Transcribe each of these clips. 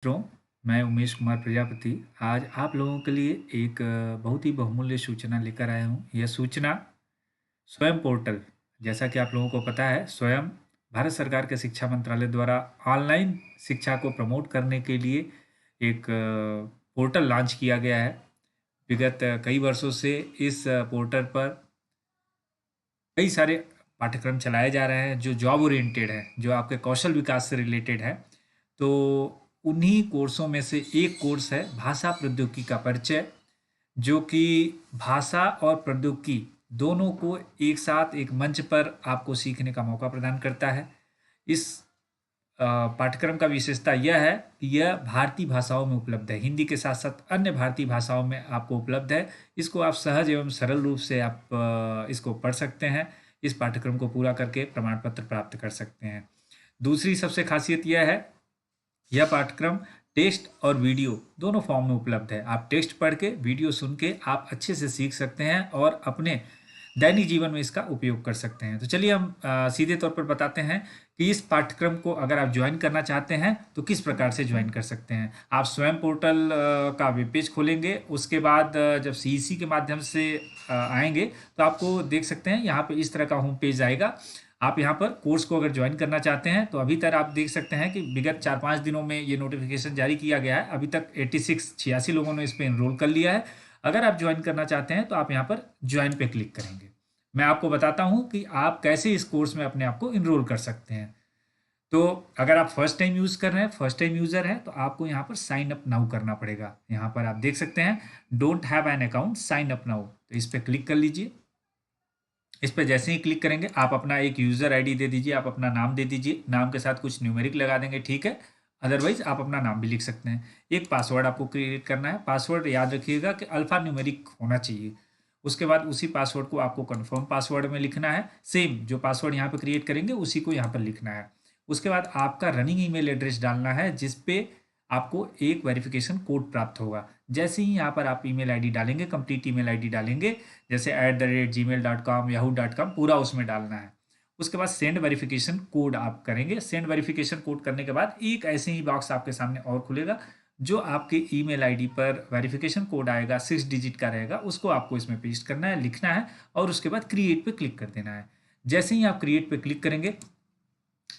मित्रों, मैं उमेश कुमार प्रजापति आज आप लोगों के लिए एक बहुत ही बहुमूल्य सूचना लेकर आया हूँ। यह सूचना स्वयं पोर्टल, जैसा कि आप लोगों को पता है, स्वयं भारत सरकार के शिक्षा मंत्रालय द्वारा ऑनलाइन शिक्षा को प्रमोट करने के लिए एक पोर्टल लॉन्च किया गया है। विगत कई वर्षों से इस पोर्टल पर कई सारे पाठ्यक्रम चलाए जा रहे हैं जो जॉब ओरिएंटेड है, जो आपके कौशल विकास से रिलेटेड है। तो उन्हीं कोर्सों में से एक कोर्स है भाषा प्रौद्योगिकी का परिचय, जो कि भाषा और प्रौद्योगिकी दोनों को एक साथ एक मंच पर आपको सीखने का मौका प्रदान करता है। इस पाठ्यक्रम का विशेषता यह है कि यह भारतीय भाषाओं में उपलब्ध है, हिंदी के साथ साथ अन्य भारतीय भाषाओं में आपको उपलब्ध है। इसको आप सहज एवं सरल रूप से आप इसको पढ़ सकते हैं। इस पाठ्यक्रम को पूरा करके प्रमाण पत्र प्राप्त कर सकते हैं। दूसरी सबसे खासियत यह है, यह पाठ्यक्रम टेक्स्ट और वीडियो दोनों फॉर्म में उपलब्ध है। आप टेक्स्ट पढ़ के, वीडियो सुन के आप अच्छे से सीख सकते हैं और अपने दैनिक जीवन में इसका उपयोग कर सकते हैं। तो चलिए हम सीधे तौर पर बताते हैं कि इस पाठ्यक्रम को अगर आप ज्वाइन करना चाहते हैं तो किस प्रकार से ज्वाइन कर सकते हैं। आप स्वयं पोर्टल का वेब पेज खोलेंगे, उसके बाद जब सीईसी के माध्यम से आएंगे तो आपको देख सकते हैं यहाँ पे इस तरह का होम पेज आएगा। आप यहाँ पर कोर्स को अगर ज्वाइन करना चाहते हैं तो अभी तक आप देख सकते हैं कि विगत 4-5 दिनों में ये नोटिफिकेशन जारी किया गया है। अभी तक 86 लोगों ने इस पर इनरोल कर लिया है। अगर आप ज्वाइन करना चाहते हैं तो आप यहाँ पर ज्वाइन पे क्लिक करेंगे। मैं आपको बताता हूँ कि आप कैसे इस कोर्स में अपने आप को इनरोल कर सकते हैं। तो अगर आप फर्स्ट टाइम यूज़ कर रहे हैं, फर्स्ट टाइम यूज़र हैं, तो आपको यहाँ पर साइन अप नाउ करना पड़ेगा। यहाँ पर आप देख सकते हैं don't have an account, sign up now, तो इस पर क्लिक कर लीजिए। इस पर जैसे ही क्लिक करेंगे आप अपना एक यूज़र आईडी दे दीजिए, आप अपना नाम दे दीजिए, नाम के साथ कुछ न्यूमेरिक लगा देंगे, ठीक है। अदरवाइज आप अपना नाम भी लिख सकते हैं। एक पासवर्ड आपको क्रिएट करना है। पासवर्ड याद रखिएगा कि अल्फ़ा न्यूमेरिक होना चाहिए। उसके बाद उसी पासवर्ड को आपको कन्फर्म पासवर्ड में लिखना है। सेम जो पासवर्ड यहाँ पे क्रिएट करेंगे उसी को यहाँ पर लिखना है। उसके बाद आपका रनिंग ईमेल एड्रेस डालना है, जिस पे आपको एक वेरिफिकेशन कोड प्राप्त होगा। जैसे ही यहाँ पर आप ईमेल आईडी डालेंगे, कंप्लीट ईमेल आईडी डालेंगे, जैसे @gmail.com, yahoo.com, पूरा उसमें डालना है। उसके बाद सेंड वेरिफिकेशन कोड आप करेंगे। सेंड वेरिफिकेशन कोड करने के बाद एक ऐसे ही बॉक्स आपके सामने और खुलेगा, जो आपके ईमेल आईडी पर वेरिफिकेशन कोड आएगा, 6 डिजिट का रहेगा, उसको आपको इसमें पेस्ट करना है, लिखना है और उसके बाद क्रिएट पे क्लिक कर देना है। जैसे ही आप क्रिएट पे क्लिक करेंगे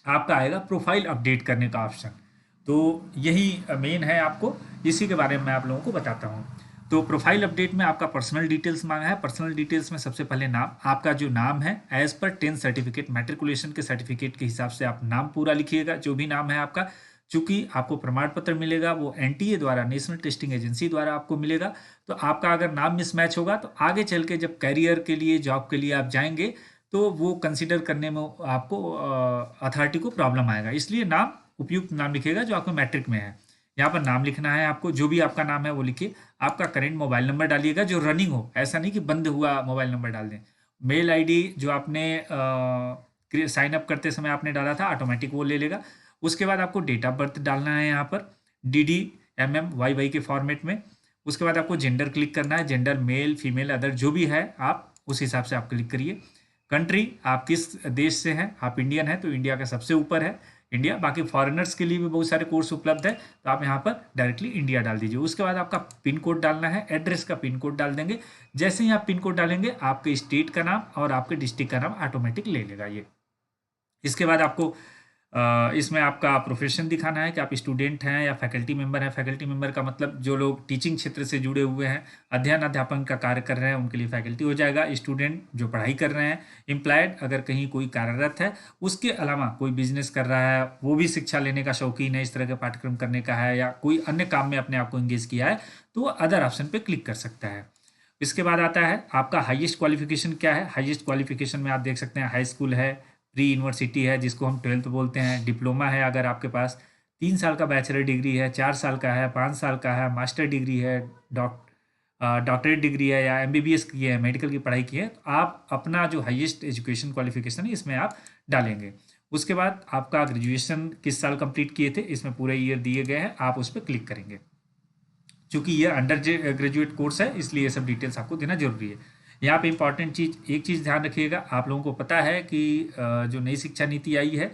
आपका आएगा प्रोफाइल अपडेट करने का ऑप्शन। तो यही मेन है, आपको इसी के बारे में मैं आप लोगों को बताता हूँ। तो प्रोफाइल अपडेट में आपका पर्सनल डिटेल्स मांगा है। पर्सनल डिटेल्स में सबसे पहले नाम, आपका जो नाम है as per 10th certificate, matriculation के सर्टिफिकेट के हिसाब से आप नाम पूरा लिखिएगा, जो भी नाम है आपका। चूंकि आपको प्रमाण पत्र मिलेगा वो एनटीए द्वारा, नेशनल टेस्टिंग एजेंसी द्वारा आपको मिलेगा। तो आपका अगर नाम मिसमैच होगा तो आगे चल के जब कैरियर के लिए, जॉब के लिए आप जाएंगे तो वो कंसिडर करने में आपको अथॉरिटी को प्रॉब्लम आएगा। इसलिए नाम, उपयुक्त नाम लिखिएगा जो आपको मैट्रिक में है। यहाँ पर नाम लिखना है आपको, जो भी आपका नाम है वो लिखिए। आपका करेंट मोबाइल नंबर डालिएगा जो रनिंग हो, ऐसा नहीं कि बंद हुआ मोबाइल नंबर डाल दें। मेल आईडी जो आपने साइन अप करते समय आपने डाला था, ऑटोमेटिक वो ले लेगा। उसके बाद आपको डेट ऑफ बर्थ डालना है यहाँ पर DD, MM, YY के फॉर्मेट में। उसके बाद आपको जेंडर क्लिक करना है, जेंडर मेल, फीमेल, अदर जो भी है आप उस हिसाब से आप क्लिक करिए। कंट्री, आप किस देश से हैं, आप इंडियन हैं तो इंडिया का सबसे ऊपर है इंडिया। बाकी फॉरेनर्स के लिए भी बहुत सारे कोर्स उपलब्ध है, तो आप यहाँ पर डायरेक्टली इंडिया डाल दीजिए। उसके बाद आपका पिन कोड डालना है, एड्रेस का पिन कोड डाल देंगे। जैसे ही आप पिन कोड डालेंगे आपके स्टेट का नाम और आपके डिस्ट्रिक्ट का नाम ऑटोमेटिक ले लेगा ये। इसके बाद आपको इसमें आपका प्रोफेशन दिखाना है कि आप स्टूडेंट हैं या फैकल्टी मेंबर हैं। फैकल्टी मेंबर का मतलब जो लोग टीचिंग क्षेत्र से जुड़े हुए हैं, अध्ययन अध्यापन का कार्य कर रहे हैं, उनके लिए फैकल्टी हो जाएगा। स्टूडेंट जो पढ़ाई कर रहे हैं, एम्प्लॉयड अगर कहीं कोई कार्यरत है, उसके अलावा कोई बिजनेस कर रहा है, वो भी शिक्षा लेने का शौकीन है, इस तरह के पाठ्यक्रम करने का है, या कोई अन्य काम में अपने आप को इंगेज किया है, तो वो अदर ऑप्शन पे क्लिक कर सकता है। इसके बाद आता है आपका हाईएस्ट क्वालिफिकेशन क्या है। हाईएस्ट क्वालिफिकेशन में आप देख सकते हैं हाई स्कूल है, प्री यूनिवर्सिटी है जिसको हम 12th बोलते हैं, डिप्लोमा है अगर आपके पास, 3 साल का बैचलर डिग्री है, 4 साल का है, 5 साल का है, मास्टर डिग्री है, डॉक्टरेट डिग्री है, या MBBS की है, मेडिकल की पढ़ाई की है, तो आप अपना जो हाईएस्ट एजुकेशन क्वालिफिकेशन है इसमें आप डालेंगे। उसके बाद आपका ग्रेजुएशन किस साल कंप्लीट किए थे, इसमें पूरे ईयर दिए गए हैं, आप उस पर क्लिक करेंगे। चूंकि ये अंडर ग्रेजुएट कोर्स है इसलिए ये सब डिटेल्स आपको देना जरूरी है। यहाँ पे इंपॉर्टेंट चीज़, एक चीज़ ध्यान रखिएगा, आप लोगों को पता है कि जो नई शिक्षा नीति आई है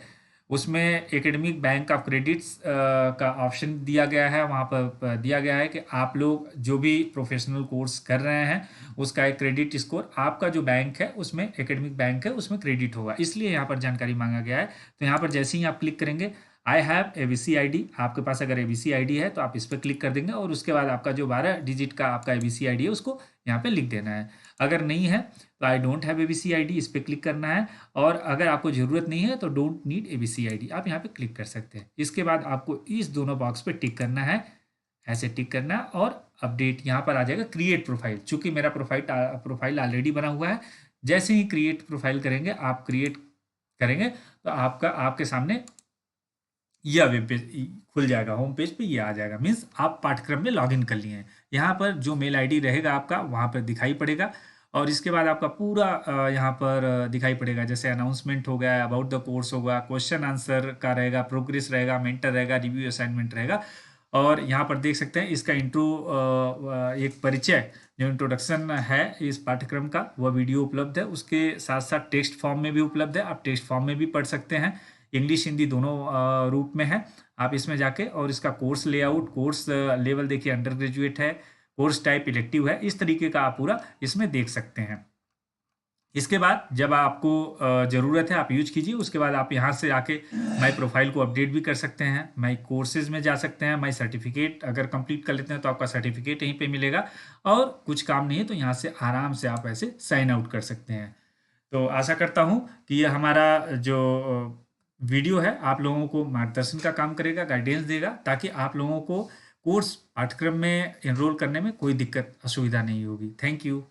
उसमें एकेडमिक बैंक ऑफ क्रेडिट्स का ऑप्शन दिया गया है। वहाँ पर दिया गया है कि आप लोग जो भी प्रोफेशनल कोर्स कर रहे हैं उसका एक क्रेडिट स्कोर आपका जो बैंक है उसमें, एकेडमिक बैंक है उसमें क्रेडिट होगा, इसलिए यहाँ पर जानकारी मांगा गया है। तो यहाँ पर जैसे ही आप क्लिक करेंगे आई हैव एबीसी आईडी, आपके पास अगर एबीसी आईडी है तो आप इस पर क्लिक कर देंगे और उसके बाद आपका जो 12 डिजिट का आपका एबीसी आईडी है उसको यहाँ पे लिख देना है। अगर नहीं है तो I don't have ABC ID, इस पर क्लिक करना है। और अगर आपको ज़रूरत नहीं है तो डोंट नीड एबीसी आईडी, आप यहाँ पे क्लिक कर सकते हैं। इसके बाद आपको इस दोनों बॉक्स पे टिक करना है, ऐसे टिक करना है और अपडेट यहाँ पर आ जाएगा क्रिएट प्रोफाइल। चूंकि मेरा प्रोफाइल ऑलरेडी बना हुआ है, जैसे ही क्रिएट प्रोफाइल करेंगे, आप क्रिएट करेंगे तो आपके सामने यह वेब पेज खुल जाएगा। होम पेज पे ये आ जाएगा, मीन्स आप पाठ्यक्रम में लॉगिन कर लिए हैं। यहाँ पर जो मेल आईडी रहेगा आपका वहाँ पर दिखाई पड़ेगा और इसके बाद आपका पूरा यहाँ पर दिखाई पड़ेगा, जैसे अनाउंसमेंट हो गया, अबाउट द कोर्स होगा, क्वेश्चन आंसर का रहेगा, प्रोग्रेस रहेगा, मेंटर रहेगा, रिव्यू असाइनमेंट रहेगा। और यहाँ पर देख सकते हैं इसका इंट्रो, एक परिचय जो इंट्रोडक्शन है इस पाठ्यक्रम का, वह वीडियो उपलब्ध है। उसके साथ साथ टेक्स्ट फॉर्म में भी उपलब्ध है, आप टेक्स्ट फॉर्म में भी पढ़ सकते हैं। इंग्लिश हिंदी दोनों रूप में है। आप इसमें जाके और इसका कोर्स लेआउट, कोर्स लेवल देखिए, अंडर ग्रेजुएट है, कोर्स टाइप इलेक्टिव है, इस तरीके का आप पूरा इसमें देख सकते हैं। इसके बाद जब आपको ज़रूरत है आप यूज कीजिए। उसके बाद आप यहाँ से आके माई प्रोफाइल को अपडेट भी कर सकते हैं, माई कोर्सेज में जा सकते हैं, माई सर्टिफिकेट अगर कंप्लीट कर लेते हैं तो आपका सर्टिफिकेट यहीं पे मिलेगा। और कुछ काम नहीं है तो यहाँ से आराम से आप ऐसे साइन आउट कर सकते हैं। तो आशा करता हूँ कि यह हमारा जो वीडियो है आप लोगों को मार्गदर्शन का काम करेगा, गाइडेंस देगा, ताकि आप लोगों को कोर्स पाठ्यक्रम में एनरोल करने में कोई दिक्कत असुविधा नहीं होगी। Thank you.